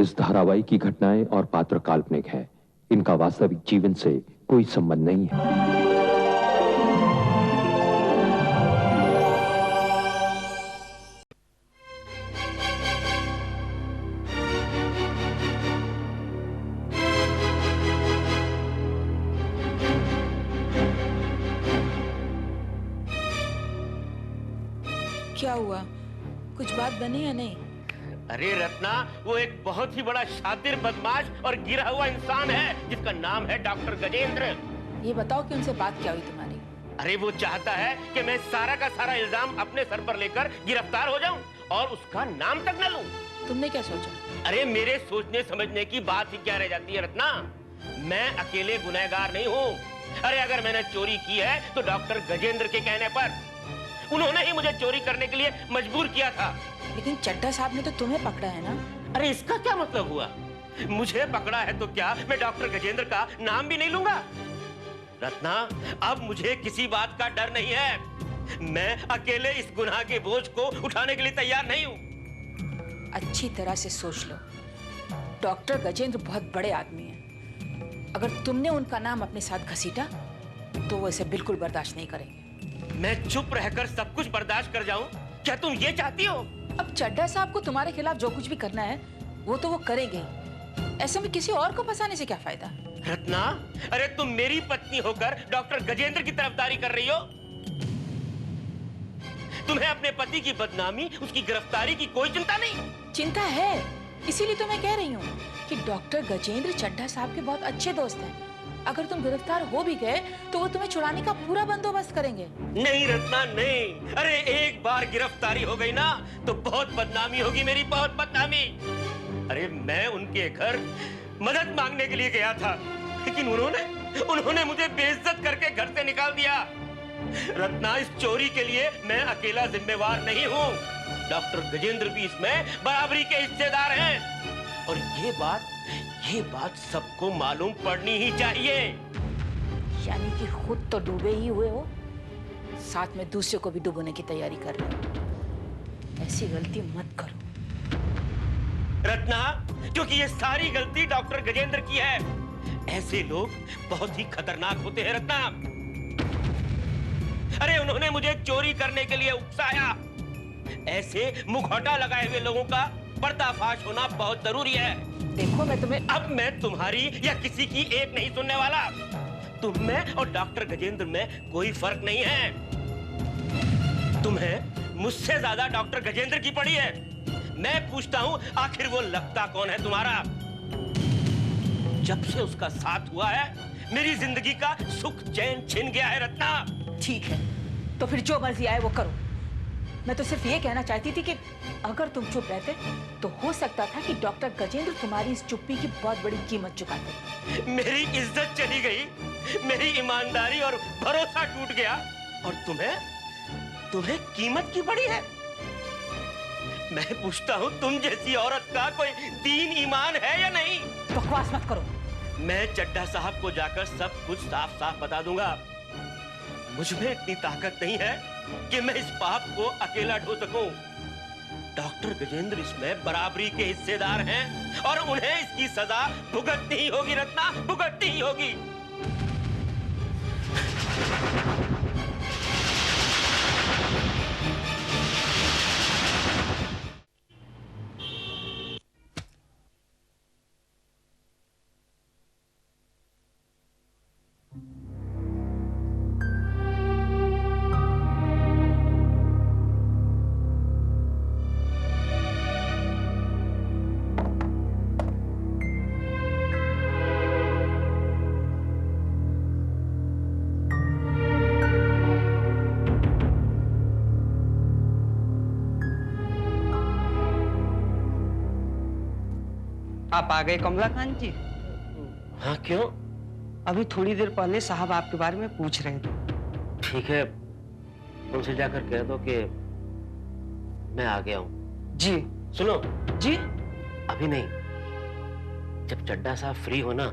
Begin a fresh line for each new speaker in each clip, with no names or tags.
इस धारावाहिक की घटनाएं और पात्र काल्पनिक है। इनका वास्तविक जीवन से कोई संबंध नहीं है।
क्या हुआ? कुछ बात बनी या नहीं?
अरे रत्ना, वो एक बहुत ही बड़ा शातिर, बदमाश और गिरा हुआ इंसान है जिसका नाम है डॉक्टर गजेंद्र।
ये बताओ कि उनसे बात क्या हुई तुम्हारी?
अरे वो चाहता है कि मैं सारा का सारा इल्जाम अपने सर पर लेकर गिरफ्तार हो जाऊं और उसका नाम तक न लूं।
तुमने क्या सोचा?
अरे मेरे सोचने समझने की बात ही क्या रह जाती है रत्ना। मैं अकेले गुनहगार नहीं हूँ। अरे अगर मैंने चोरी की है तो डॉक्टर गजेंद्र के कहने पर। उन्होंने ही मुझे चोरी करने के लिए मजबूर किया था।
लेकिन चड्ढा साहब ने तो तुम्हें पकड़ा है ना?
अरे इसका क्या मतलब हुआ? मुझे पकड़ा है तो क्या मैं डॉक्टर गजेंद्र का नाम भी नहीं लूंगा? रत्ना, अब मुझे किसी बात का डर नहीं है। मैं अकेले इस गुनाह के बोझ को उठाने के लिए तैयार नहीं हूं।
अच्छी तरह से सोच लो, डॉक्टर गजेंद्र बहुत बड़े आदमी हैं। अगर तुमने उनका नाम अपने साथ घसीटा तो वो इसे बिल्कुल बर्दाश्त नहीं करेंगे।
मैं चुप रहकर सब कुछ बर्दाश्त कर जाऊं? क्या तुम ये चाहती हो?
अब चड्ढा साहब को तुम्हारे खिलाफ जो कुछ भी करना है वो तो वो करेंगे। ऐसे में किसी और को फंसाने से क्या फायदा?
रत्ना, अरे तुम मेरी पत्नी होकर डॉक्टर गजेंद्र की तरफदारी कर रही हो। तुम्हें अपने पति की बदनामी, उसकी गिरफ्तारी की कोई चिंता नहीं?
चिंता है, इसीलिए तो मैं कह रही हूँ कि डॉक्टर गजेंद्र चड्ढा साहब के बहुत अच्छे दोस्त हैं। अगर तुम गिरफ्तार हो भी गए तो वो तुम्हें छुड़ाने का पूरा बंदोबस्त करेंगे।
नहीं रत्ना, नहीं। अरे एक बार गिरफ्तारी हो गई ना तो बहुत बदनामी होगी मेरी, बहुत बदनामी। अरे मैं उनके घर मदद मांगने के लिए गया था, लेकिन उन्होंने मुझे बेइज्जत करके घर से निकाल दिया। रत्ना, इस चोरी के लिए मैं अकेला जिम्मेवार नहीं हूँ। डॉक्टर गजेंद्र भी इसमें बराबरी के हिस्सेदार हैं। और ये बात सबको मालूम पड़नी ही चाहिए।
यानी कि खुद तो डूबे ही हुए हो, साथ में दूसरे को भी डुबोने की तैयारी कर रहे हो। ऐसी गलती मत करो
रत्ना, क्योंकि ये सारी गलती डॉक्टर गजेंद्र की है। ऐसे लोग बहुत ही खतरनाक होते हैं रत्ना। अरे उन्होंने मुझे चोरी करने के लिए उकसाया। ऐसे मुखौटा लगाए हुए लोगों का पर्दाफाश होना बहुत जरूरी है।
देखो,
अब मैं तुम्हारी या किसी की एक नहीं सुनने वाला। तुम में और डॉक्टर गजेंद्र में कोई फर्क नहीं है। तुम्हें मुझसे ज्यादा डॉक्टर गजेंद्र की पड़ी है। मैं पूछता हूं, आखिर वो लगता कौन है तुम्हारा? जब से उसका साथ हुआ है मेरी जिंदगी का सुख चैन छिन गया है रत्ना।
ठीक है, तो फिर जो मर्जी आए वो करो। मैं तो सिर्फ ये कहना चाहती थी कि अगर तुम चुप रहते तो हो सकता था कि डॉक्टर गजेंद्र तुम्हारी इस चुप्पी की बहुत बड़ी कीमत चुकाते।
मेरी इज्जत चली गई, मेरी ईमानदारी और भरोसा टूट गया, और तुम्हें कीमत की पड़ी है। मैं पूछता हूँ, तुम जैसी औरत का कोई दीन ईमान है या नहीं?
बकवास मत करो।
मैं चड्ढा साहब को जाकर सब कुछ साफ साफ बता दूंगा। मुझमें इतनी ताकत नहीं है कि मैं इस पाप को अकेला ढो सकूं। डॉक्टर गजेंद्र इसमें बराबरी के हिस्सेदार हैं और उन्हें इसकी सजा भुगतनी ही होगी रत्ना, भुगतनी ही होगी।
आप आ गए कमलाकांत जी?
हाँ, क्यों?
अभी थोड़ी देर पहले साहब आपके बारे में पूछ रहे थे।
ठीक है, उनसे जाकर कह दो कि मैं आ गया हूँ।
जी।
सुनो
जी।
अभी नहीं, जब चड्ढा साहब फ्री हो ना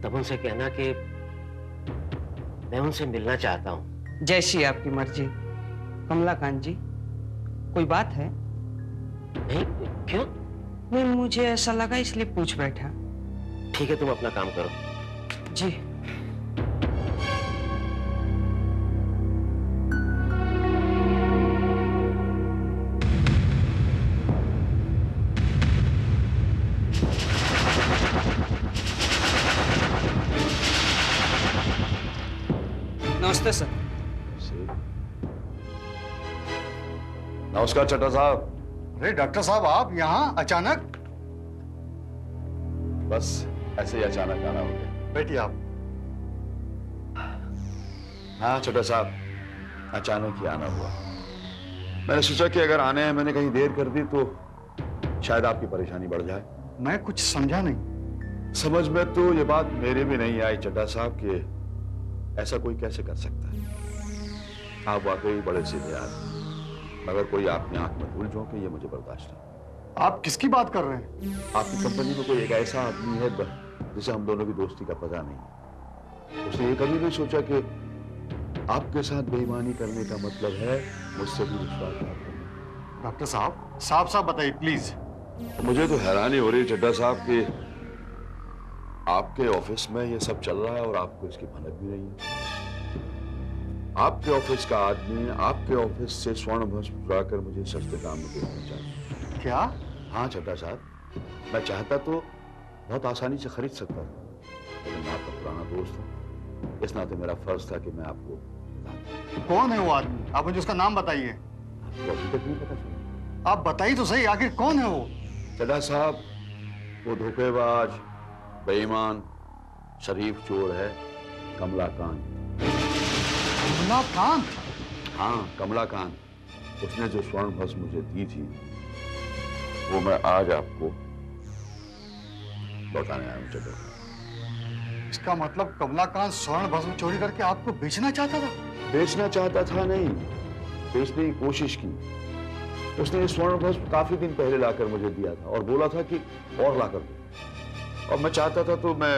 तब उनसे कहना कि मैं उनसे मिलना चाहता हूँ।
जैसी आपकी मर्जी। कमलाकांत जी, कोई बात है?
नहीं, क्यों?
नहीं, मुझे ऐसा लगा इसलिए पूछ बैठा।
ठीक है, तुम अपना काम करो।
जी। नमस्ते सर।
नमस्कार चड्ढा साहब।
अरे डॉक्टर साहब, आप यहाँ अचानक?
बस ऐसे ही अचानक आना हो गया।
बैठिए आप।
हाँ चड्ढा साहब, अचानक ही आना हुआ। मैंने सोचा कि अगर आने में मैंने कहीं देर कर दी तो शायद आपकी परेशानी बढ़ जाए।
मैं कुछ समझा नहीं।
समझ में तो ये बात मेरे भी नहीं आई चड्ढा साहब कि ऐसा कोई कैसे कर सकता है। आप वाकई बड़े सीधे आदमी, मगर कोई आपकी आंख में धूल झोंके ये मुझे बर्दाश्त नहीं।
आप किसकी बात कर रहे हैं?
आपकी कंपनी में कोई एक ऐसा आदमी है जिसे हम दोनों की दोस्ती का पता नहीं। उसने ये कभी नहीं सोचा कि आपके साथ बेईमानी करने का मतलब है मुझसे भी विश्वासघात करना।
डॉक्टर साहब, साफ साफ बताइए प्लीज।
मुझे तो हैरानी हो रही है चड्ढा साहब कि आपके ऑफिस में ये सब चल रहा है और आपको इसकी भनक भी नहीं है। आपके ऑफिस का आदमी आपके ऑफिस से स्वर्ण भस्म चुराकर मुझे सस्ते दाम में बेचना चाहता।
क्या?
हाँ चड्ढा साहब, मैं चाहता तो बहुत आसानी से खरीद सकता था, लेकिन मैं आपका पुराना दोस्त हूँ, इस नाते मेरा फर्ज था कि मैं आपको बता दूं।
कौन है वो आदमी? आप मुझे उसका नाम बताइए।
आपको अभी तक नहीं पता चला?
आप बताइए तो सही, आखिर कौन है वो?
चड्ढा साहब, वो धोखेबाज, बेईमान, शरीफ चोर है कमलाकांत।
कमलाकांत?
हाँ कमलाकांत। उसने जो स्वर्ण भस्म मुझे दी थी वो मैं आज आपको लौटाने आया हूं चड्ढा साहब।
इसका मतलब कमलाकांत स्वर्ण भस्म चोरी करके आपको बेचना चाहता था?
बेचना चाहता था नहीं, बेचने की कोशिश की। उसने ये स्वर्ण भस्म काफी दिन पहले लाकर मुझे दिया था और बोला था कि और लाकर दो, और मैं चाहता था तो मैं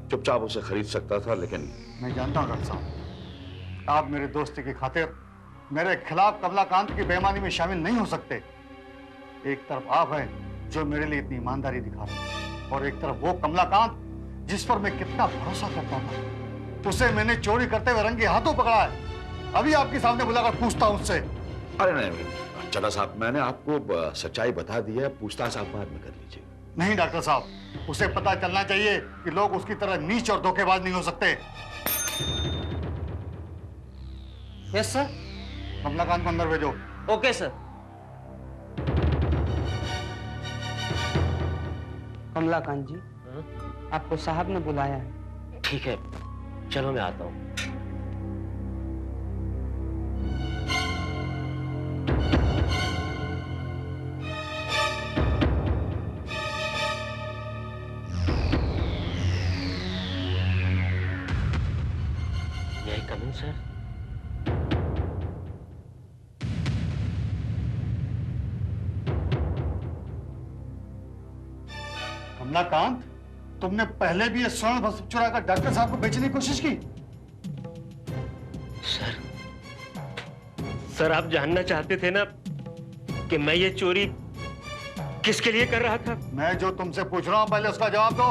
चुपचाप उसे खरीद सकता था, लेकिन
मैं जानता हूँ डॉक्टर साहब, आप मेरे दोस्ती की खातिर मेरे खिलाफ कमलाकांत की बेईमानी में शामिल नहीं हो सकते। एक तरफ आप हैं जो मेरे लिए इतनी ईमानदारी दिखा रहे हैं, और एक तरफ वो कमलाकांत जिस पर मैं कितना भरोसा करता था। उसे मैंने चोरी करते हुए रंगे हाथों पकड़ा है। अभी आपके सामने बुलाकर पूछता हूं उससे।
अरे नहीं चड्ढा साहब, मैंने आपको सच्चाई बता दी है, पूछताछ आप बाद में कर लीजिए।
नहीं डॉक्टर साहब, उसे पता चलना चाहिए कि लोग उसकी तरह नीच और धोखेबाज नहीं हो सकते।
Yes sir.
कमलाकांत को अंदर भेजो।
Okay sir. कमलाकांत जी, आपको साहब ने बुलाया है।
ठीक है, चलो मैं आता हूँ। May I come in, sir?
Kamlakant, तुमने पहले भी ये स्वर्ण भस्म चुराकर डॉक्टर साहब को बेचने की कोशिश की?
सर आप जानना चाहते थे ना कि मैं ये चोरी किसके लिए कर रहा था?
मैं जो तुमसे पूछ रहा हूं पहले उसका जवाब दो।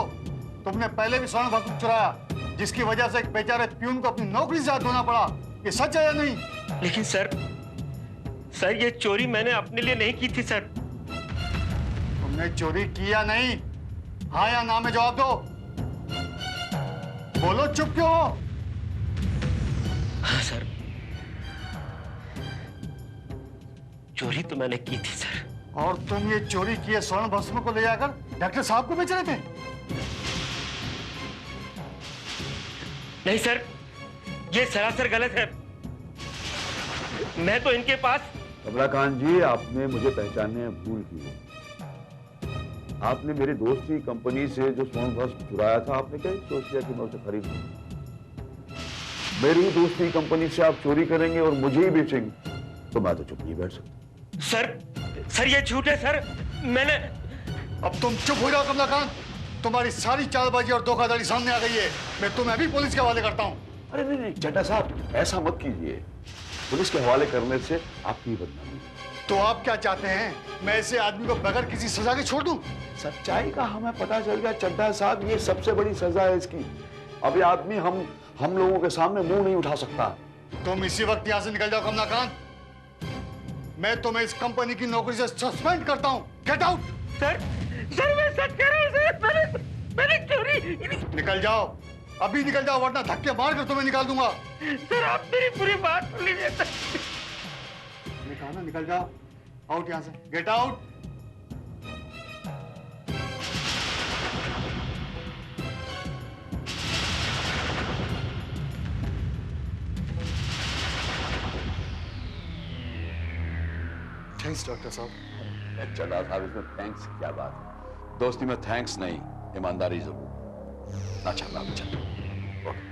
तुमने पहले भी स्वर्ण भस्म चुराया, जिसकी वजह से एक बेचारे प्यून को अपनी नौकरी से हाथ धोना पड़ा। ये सच है या नहीं?
लेकिन सर ये चोरी मैंने अपने लिए नहीं की थी सर।
तुमने चोरी की या नहीं? हाँ या ना में जवाब दो। बोलो, चुप क्यों हो?
हाँ सर, चोरी तो मैंने की थी सर।
और तुम ये चोरी किए स्वर्ण भस्म को ले जाकर डॉक्टर साहब को बेच रहे थे?
नहीं सर, ये सरासर गलत है। मैं तो इनके पास।
कमलाकांत जी, आपने मुझे पहचानने में भूल की है। आपने मेरी दोस्त की कंपनी से जो स्वर्ण भस्म चुराया था, आपने क्या सोच लिया कि मैं उसे खरीद लूं? मेरी दोस्ती कंपनी से आप चोरी करेंगे और मुझे ही बेचेंगे, तो मैं तो चुप नहीं बैठ सकता।
सर ये झूठ है सर। मैंने।
अब तुम चुप हो जाओ कमलाकांत। तुम्हारी सारी चालबाजी और धोखाधड़ी सामने आ गई है। मैं तुम्हें अभी पुलिस के हवाले करता हूँ।
अरे नहीं चड्ढा साहब, ऐसा मत कीजिए। पुलिस के हवाले करने से आपकी बदनामी।
तो आप क्या चाहते हैं, मैं ऐसे आदमी को बगैर किसी सजा के छोड़ दूं?
सच्चाई का हमें पता चल गया चड्ढा साहब, ये सबसे बड़ी सजा है इसकी। अब ये आदमी हम लोगों के सामने मुंह नहीं उठा सकता।
तुम इसी वक्त यहाँ से निकल जाओ कमलाकांत। मैं तुम्हें इस कंपनी की नौकरी से सस्पेंड करता हूँ। Get out.
सर मैं सच कह रहा हूँ सर, मैंने चोरी।
निकल जाओ, अभी निकल जाओ, वरना धक्के मार कर तुम्हें निकाल दूंगा।
सर आप मेरी पूरी बात सुन लीजिए सर।
मैंने कहा ना निकल जाओ, आउट यहाँ से, गेट आउट। थैंक्स डॉक्टर साहब।
चड्ढा साहब, इसमें थैंक्स क्या बात है? दोस्ती में थैंक्स नहीं, ईमानदारी जरूर। अच्छा बात, चल ओके।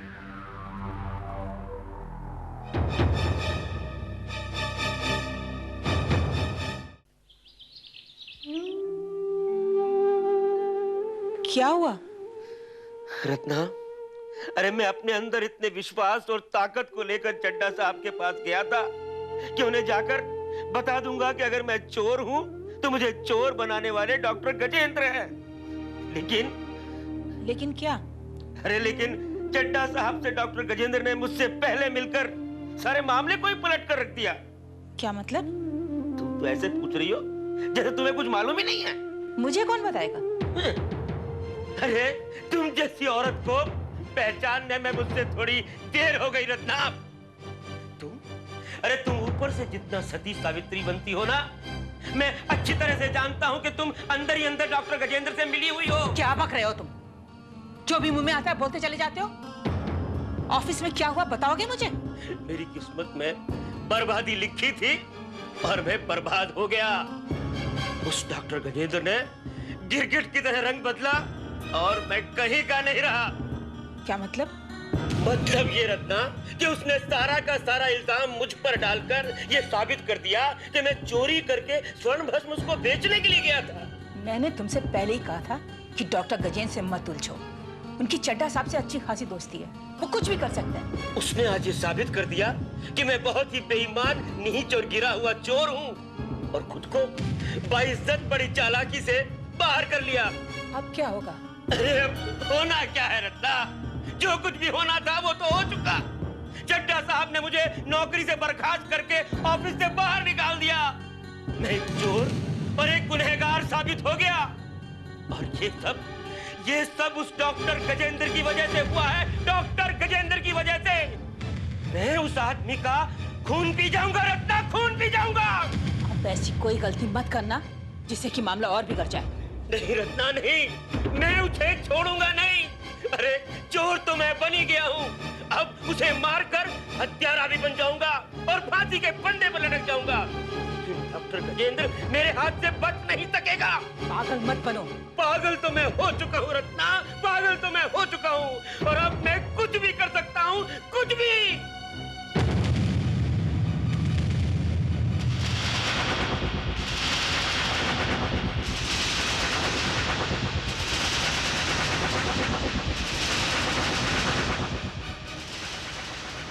क्या हुआ?
रत्ना, अरे मैं अपने अंदर इतने विश्वास और ताकत को लेकर चड्ढा साहब के पास गया था कि उन्हें जाकर बता दूंगा कि अगर मैं चोर हूं तो मुझे चोर बनाने वाले डॉक्टर गजेंद्र हैं।
लेकिन क्या?
अरे लेकिन चड्ढा साहब से डॉक्टर गजेंद्र ने मुझसे पहले मिलकर सारे मामले को ही पलट कर रख दिया।
क्या मतलब?
तुम तो ऐसे पूछ रही हो जैसे तुम्हें कुछ मालूम ही नहीं है।
मुझे कौन बताएगा?
अरे तुम जैसी औरत को पहचानने में मुझसे थोड़ी देर हो गई रत्ना। तुम ऊपर से जितना सती सावित्री बनती हो ना, मैं अच्छी तरह से जानता हूं कि तुम अंदर ही अंदर डॉक्टर गजेंद्र से मिली हुई हो।
क्या बक रहे हो तुम? जो भी मुंह में आता है बोलते चले जाते हो। ऑफिस में क्या हुआ बताओगे मुझे?
मेरी किस्मत में बर्बादी लिखी थी और मैं बर्बाद हो गया। उस डॉक्टर गजेंद्र ने गिरगिट की तरह रंग बदला और मैं कहीं का नहीं रहा।
क्या मतलब?
मतलब ये रत्ना कि उसने सारा का सारा इल्जाम मुझ पर डालकर ये साबित कर दिया कि मैं चोरी करके स्वर्ण भस्म उसको बेचने के लिए गया था।
मैंने तुमसे पहले ही कहा था कि डॉक्टर गजेंद्र से मत उलझो। उनकी चड्ढा साहब से अच्छी खासी दोस्ती है, वो कुछ भी कर सकते हैं।
उसने आज ये साबित कर दिया कि मैं बहुत ही बेईमान, नीच और गिरा हुआ चोर हूँ और खुद को बाइज्जत बड़ी चालाकी से बाहर कर लिया।
अब क्या होगा?
अरे अब होना क्या है रत्ना? जो कुछ भी होना था वो तो हो चुका। चड्ढा साहब ने मुझे नौकरी से बर्खास्त करके ऑफिस से बाहर निकाल दिया। मैं एक चोर और एक गुनहगार साबित हो गया और ये सब उस डॉक्टर गजेंद्र की वजह से हुआ है। डॉक्टर गजेंद्र की वजह से मैं उस आदमी का खून पी जाऊंगा रत्ना, खून पी जाऊंगा।
अब ऐसी कोई गलती मत करना जिससे कि मामला और बिगड़ जाए।
नहीं रत्ना नहीं, मैं उसे छोड़ूंगा नहीं। अरे चोर तो मैं बन ही गया हूँ, अब उसे मारकर हत्यारा भी बन जाऊंगा और फांसी के फंदे पर लटक जाऊंगा। डॉक्टर गजेंद्र मेरे हाथ से बच नहीं सकेगा।
पागल मत बनो।
पागल तो मैं हो चुका हूँ रत्ना, पागल तो मैं हो चुका हूँ और अब मैं कुछ भी कर सकता हूँ, कुछ भी।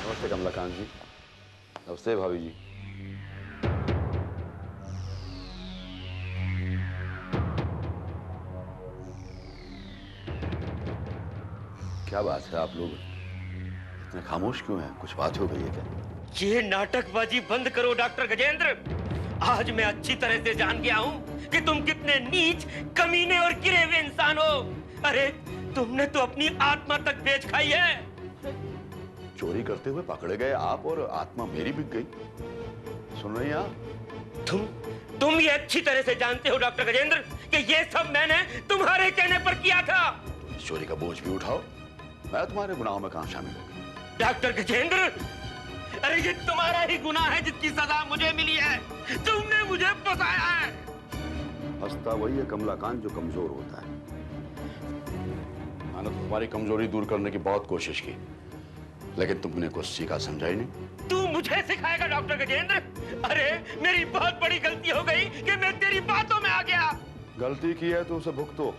नमस्ते कमलाकांत जी। नमस्ते भाभी जी। क्या बात है, आप लोग इतने खामोश क्यों हैं? कुछ बात हो गई है क्या?
ये नाटकबाजी बंद करो डॉक्टर गजेंद्र। आज मैं अच्छी तरह से जान गया हूँ कि तुम कितने नीच, कमीने और गिरे हुए इंसान हो। अरे तुमने तो अपनी आत्मा तक बेच खाई है।
चोरी करते हुए पकड़े गए आप और आत्मा मेरी बिक गई। सुन रही हैं आप?
तुम ये अच्छी तरह से जानते हो डॉक्टर गजेंद्र कि ये सब मैंने तुम्हारे कहने पर किया था।
इस चोरी का बोझ भी उठाओ, मैं तुम्हारे गुनाहों में कहां शामिल हो गया?
डॉक्टर गजेंद्र, अरे ये तुम्हारा ही गुनाह है जिसकी सजा मुझे मिली है। तुमने मुझे फंसाया है।
हंसता वही है कमलाकांत जो कमजोर होता है। मैंने तो तुम्हारी कमजोरी दूर करने की बहुत कोशिश की, लेकिन तुमने कुछ सीखा समझा ही नहीं।
तू मुझे सिखाएगा डॉक्टर गजेंद्र? अरे मेरी बहुत बड़ी गलती हो गई कि मैं तेरी बातों में आ गया।
गलती की है तो उसे भुगतो,